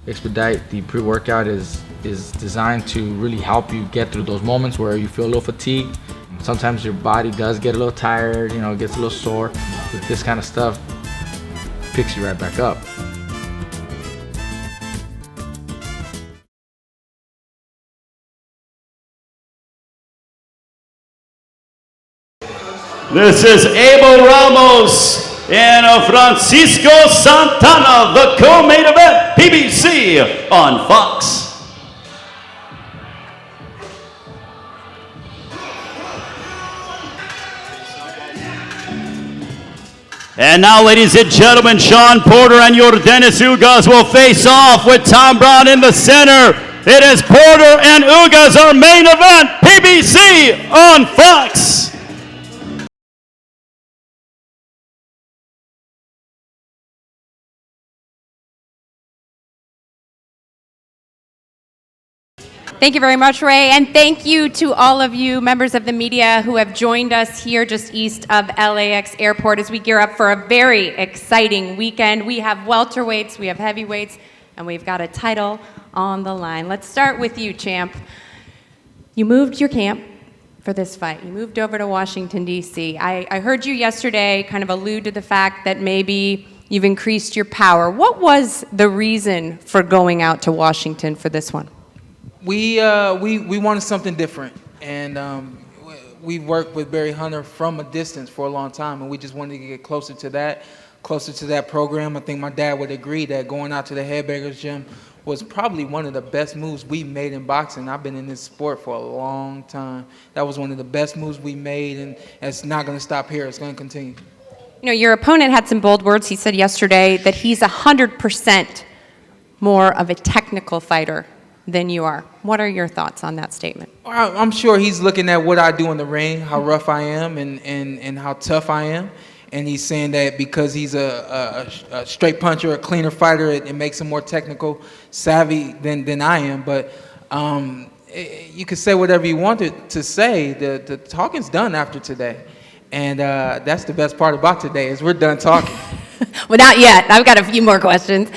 Expedite, the pre-workout is designed to really help you get through those moments where you feel a little fatigued. Sometimes your body does get a little tired, you know, it gets a little sore. With this kind of stuff, picks you right back up. This is Abel Ramos and Francisco Santana, the co-main event, PBC on Fox. And now, ladies and gentlemen, Shawn Porter and Yordenis Ugas will face off with Tom Brown in the center. It is Porter and Ugas, our main event, PBC on Fox. Thank you very much, Ray, and thank you to all of you members of the media who have joined us here just east of LAX Airport as we gear up for a very exciting weekend. We have welterweights, we have heavyweights, and we've got a title on the line. Let's start with you, champ. You moved your camp for this fight. You moved over to Washington, D.C. I heard you yesterday kind of allude to the fact that maybe you've increased your power. What was the reason for going out to Washington for this one? We wanted something different, and we worked with Barry Hunter from a distance for a long time, and we just wanted to get closer to that program. I think my dad would agree that going out to the Headbangers Gym was probably one of the best moves we made in boxing. I've been in this sport for a long time. That was one of the best moves we made, and it's not going to stop here. It's going to continue. You know, your opponent had some bold words. He said yesterday that he's 100% more of a technical fighter than you are. What are your thoughts on that statement? I'm sure he's looking at what I do in the ring, how rough I am, and how tough I am. And he's saying that because he's a straight puncher, a cleaner fighter, it makes him more technical savvy than I am. But you could say whatever you wanted to say. The talking's done after today. And that's the best part about today is we're done talking. Well, not yet. I've got a few more questions.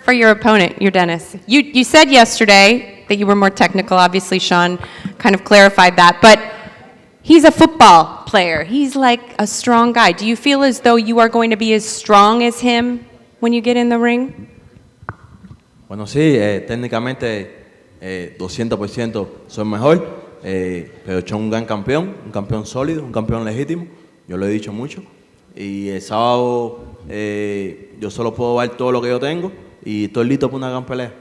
For your opponent, Yordenis, you said yesterday that you were more technical. Obviously, Shawn kind of clarified that. But he's a football player. He's like a strong guy. Do you feel as though you are going to be as strong as him when you get in the ring? Bueno, sí, técnicamente 200% soy mejor, pero he hecho un gran campeón, un campeón sólido, un campeón legítimo. Yo lo he dicho mucho. Y el sábado yo solo puedo dar todo lo que yo tengo y estoy listo para una gran pelea.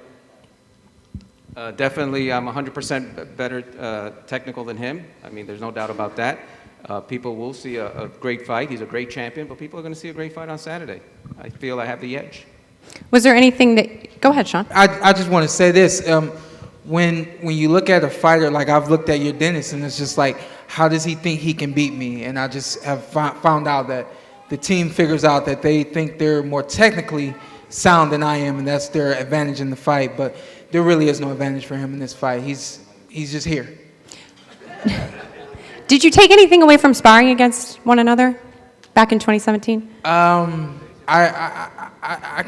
Definitely, I'm 100% better technical than him. I mean, there's no doubt about that. People will see a great fight. He's a great champion, but people are going to see a great fight on Saturday. I feel I have the edge. Was there anything that... Go ahead, Shawn. I just want to say this. When you look at a fighter, like I've looked at Yordenis, and it's just like, how does he think he can beat me? And I just have found out that the team figures out that they think they're more technically sound than I am, and that's their advantage in the fight. But there really is no advantage for him in this fight. He's just here. Did you take anything away from sparring against one another back in 2017? I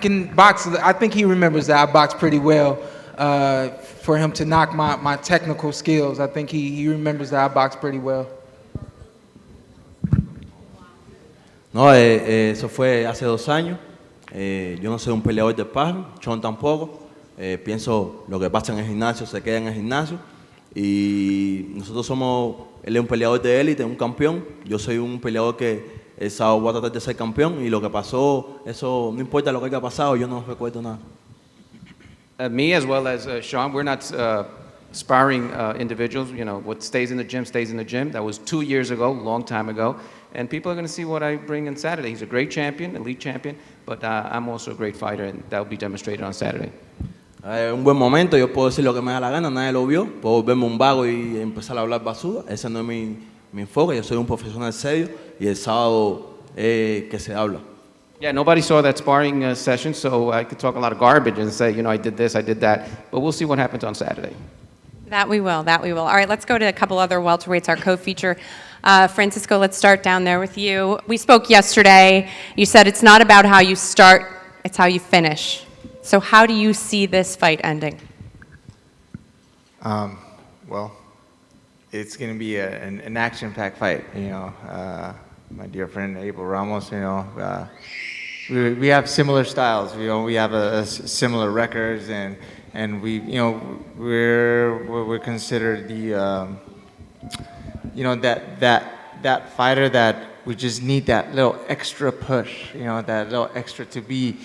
can box. I think he remembers that I boxed pretty well. For him to knock my technical skills, I think he remembers that I boxed pretty well. No, eso fue hace 2 años. Yo no soy un peleador de sparring, Shawn tampoco. Pienso lo que pasa en el gimnasio se queda en el gimnasio. Y nosotros somos, él es un peleador de élite, un campeón. Yo soy un peleador que el sábado voy a tratar de ser campeón. Y lo que pasó, eso no importa lo que haya pasado, yo no recuerdo nada. Me as well as Shawn, we're not sparring individuals. You know, what stays in the gym stays in the gym. That was 2 years ago, a long time ago. And people are going to see what I bring on Saturday. He's a great champion, elite champion, but I'm also a great fighter, and that will be demonstrated on Saturday. Un buen momento, yo puedo decir lo que me da la gana, nadie lo vio. Puedo volverme un vago y empezar a hablar basura. Ese no es mi enfoque, yo soy un profesional serio y el sábado que se habla. Yeah, nobody saw that sparring session, so I could talk a lot of garbage and say, you know, I did this, I did that. But we'll see what happens on Saturday. That we will. All right, let's go to a couple other welterweights, our co-feature. Francisco, let's start down there with you. We spoke yesterday. You said it's not about how you start it's how you finish. So how do you see this fight ending? Well, it's going to be an action-packed fight. My dear friend Abel Ramos. We have similar styles. We have a similar records, and we're considered the that fighter that we just need that little extra push. That little extra to be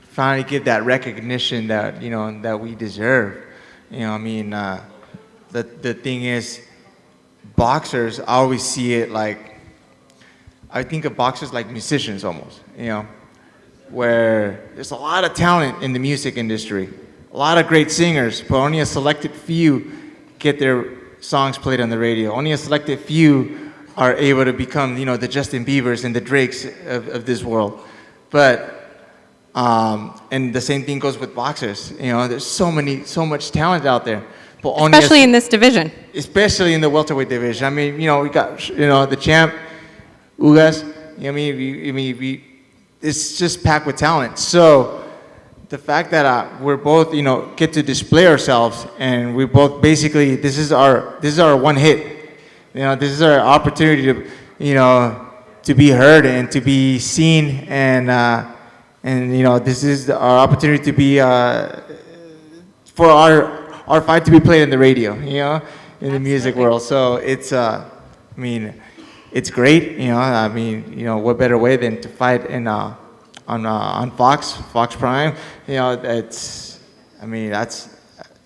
finally give that recognition that that we deserve. The thing is, boxers, I always see it like, I think of boxers like musicians almost, where there's a lot of talent in the music industry, a lot of great singers, but only a selected few get their songs played on the radio. Only a selected few are able to become, the Justin Biebers and the Drakes of this world. But and the same thing goes with boxers. There's so much talent out there. But only Especially in this division. Especially in the welterweight division. We got the champ, Ugas. It's just packed with talent. So the fact that we're both get to display ourselves, and we both basically this is our one hit. This is our opportunity to be heard and to be seen, and this is our opportunity to be for our fight to be played in the radio, in the music world. So it's, it's great, what better way than to fight on Fox Prime, that's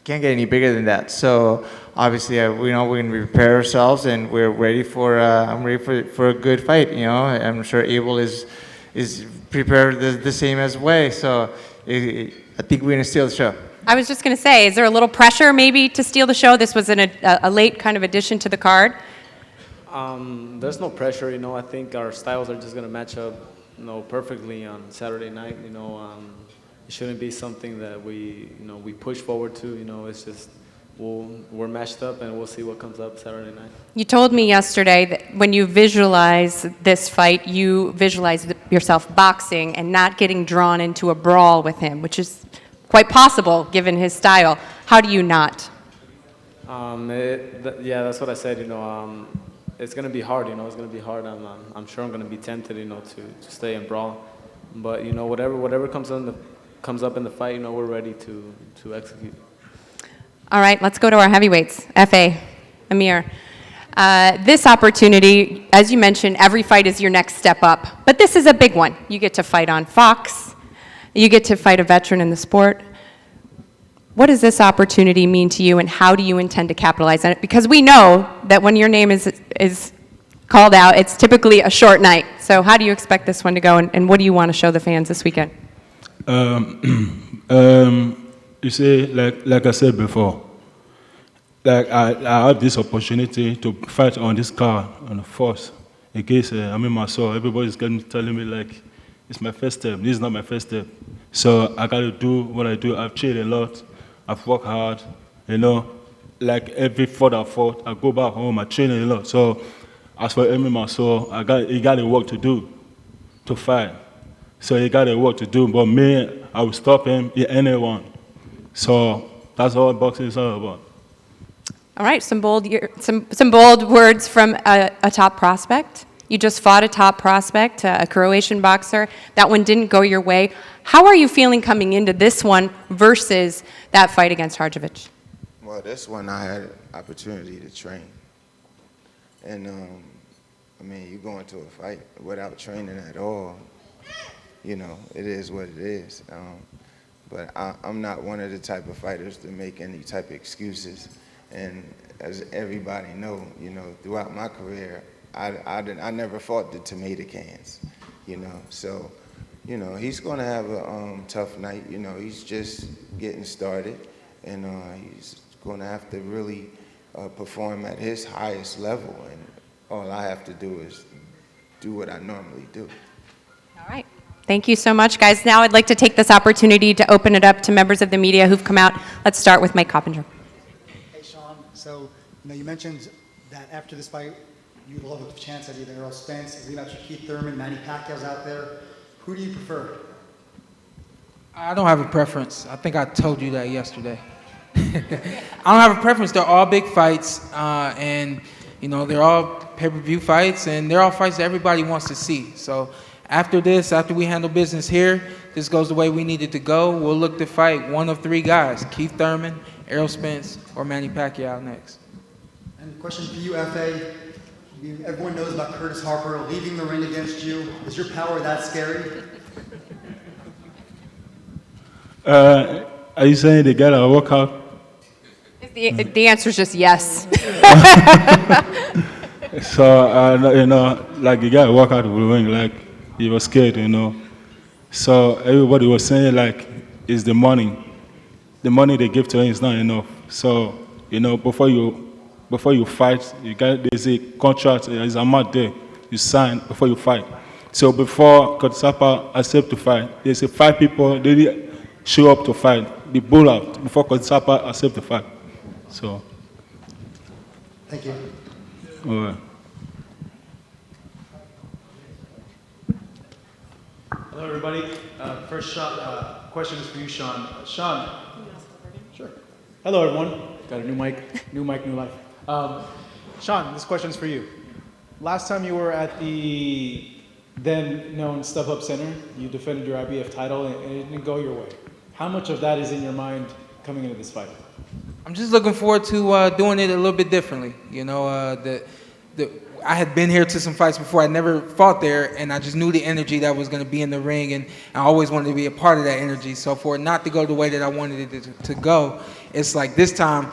can't get any bigger than that. So obviously, we're going to prepare ourselves, and we're ready for, I'm ready for a good fight, I'm sure Abel is prepared the same as way. So I think we're going to steal the show. I was just going to say, is there a little pressure maybe to steal the show? This was a late kind of addition to the card. There's no pressure, I think our styles are just going to match up, perfectly on Saturday night. It shouldn't be something that we push forward to. It's just we're matched up, and we'll see what comes up Saturday night. You told me yesterday that when you visualize this fight, you visualize yourself boxing and not getting drawn into a brawl with him, which is quite possible given his style. How do you not? That's what I said. It's going to be hard. It's going to be hard. I'm sure I'm going to be tempted, to stay and brawl. But whatever comes up in the fight, we're ready to execute. All right, let's go to our heavyweights. F.A. Amir. This opportunity, as you mentioned, every fight is your next step up. But this is a big one. You get to fight on Fox. You get to fight a veteran in the sport. What does this opportunity mean to you, and how do you intend to capitalize on it? Because we know that when your name is called out, it's typically a short night. So how do you expect this one to go, and what do you want to show the fans this weekend? You see, like I said before, I had this opportunity to fight on this card on the force against myself. Everybody's telling me it's my first step. This is not my first step. So I got to do what I do. I've trained a lot. I've worked hard. Every fight I fought, I go back home. I train a lot. So as for MMA, he got a work to do to fight. So he got a work to do. But me, I will stop him in anyone. So that's all boxing is all about. All right, some bold words from a top prospect. You just fought a top prospect, a Croatian boxer. That one didn't go your way. How are you feeling coming into this one versus that fight against Harjovic? Well, this one I had an opportunity to train. And, you go into a fight without training at all, it is what it is. But I'm not one of the type of fighters to make any type of excuses. And as everybody know, throughout my career, I never fought the tomato cans, So, he's going to have a tough night. He's just getting started, and he's going to have to really perform at his highest level. And all I have to do is do what I normally do. All right. Thank you so much, guys. Now I'd like to take this opportunity to open it up to members of the media who've come out. Let's start with Mike Coppinger. Hey, Shawn. So, you mentioned that after this fight, you'd love a chance at either Errol Spence, rematch with Keith Thurman, Manny Pacquiao's out there. Who do you prefer? I don't have a preference. I think I told you that yesterday. I don't have a preference. They're all big fights, and you know they're all pay-per-view fights, and they're all fights that everybody wants to see. So after this, after we handle business here, this goes the way we need it to go. We'll look to fight one of three guys: Keith Thurman, Errol Spence, or Manny Pacquiao next. And question for you, FA. Everyone knows about Curtis Harper leaving the ring against you. Is your power that scary? Are you saying the guy that walk out? The answer is just yes. So, you know, like the guy walk out of the ring, like he was scared, you know. So everybody was saying like, it's the money. The money they give to him is not enough. So, you know, before you fight, there's a contract, there's a amount there you sign before you fight. So before Kotsapa accept to fight, there's 5 people, they didn't show up to fight. They pull out before Kotsapa accept to fight. So. Thank you. All right. Hello, everybody. First shot question is for you, Shawn. Shawn. Sure. Hello, everyone. Got a new mic, new life. Shawn, this question is for you. Last time you were at the then known Step Up Center, you defended your IBF title and it didn't go your way. How much of that is in your mind coming into this fight? I'm just looking forward to doing it a little bit differently. You know, I had been here to some fights before. I never fought there, and I just knew the energy that was going to be in the ring, and I always wanted to be a part of that energy. So for it not to go the way that I wanted it to go, it's like this time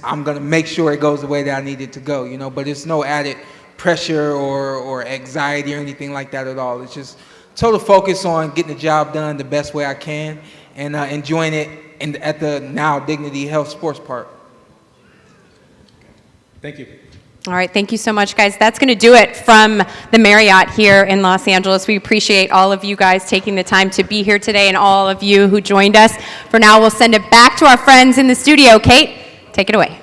I'm going to make sure it goes the way that I need it to go. You know, but it's no added pressure or anxiety or anything like that at all. It's just total focus on getting the job done the best way I can and enjoying it at the now Dignity Health Sports Park. Thank you. All right, thank you so much, guys. That's going to do it from the Marriott here in Los Angeles. We appreciate all of you guys taking the time to be here today and all of you who joined us. For now, we'll send it back to our friends in the studio. Kate, take it away.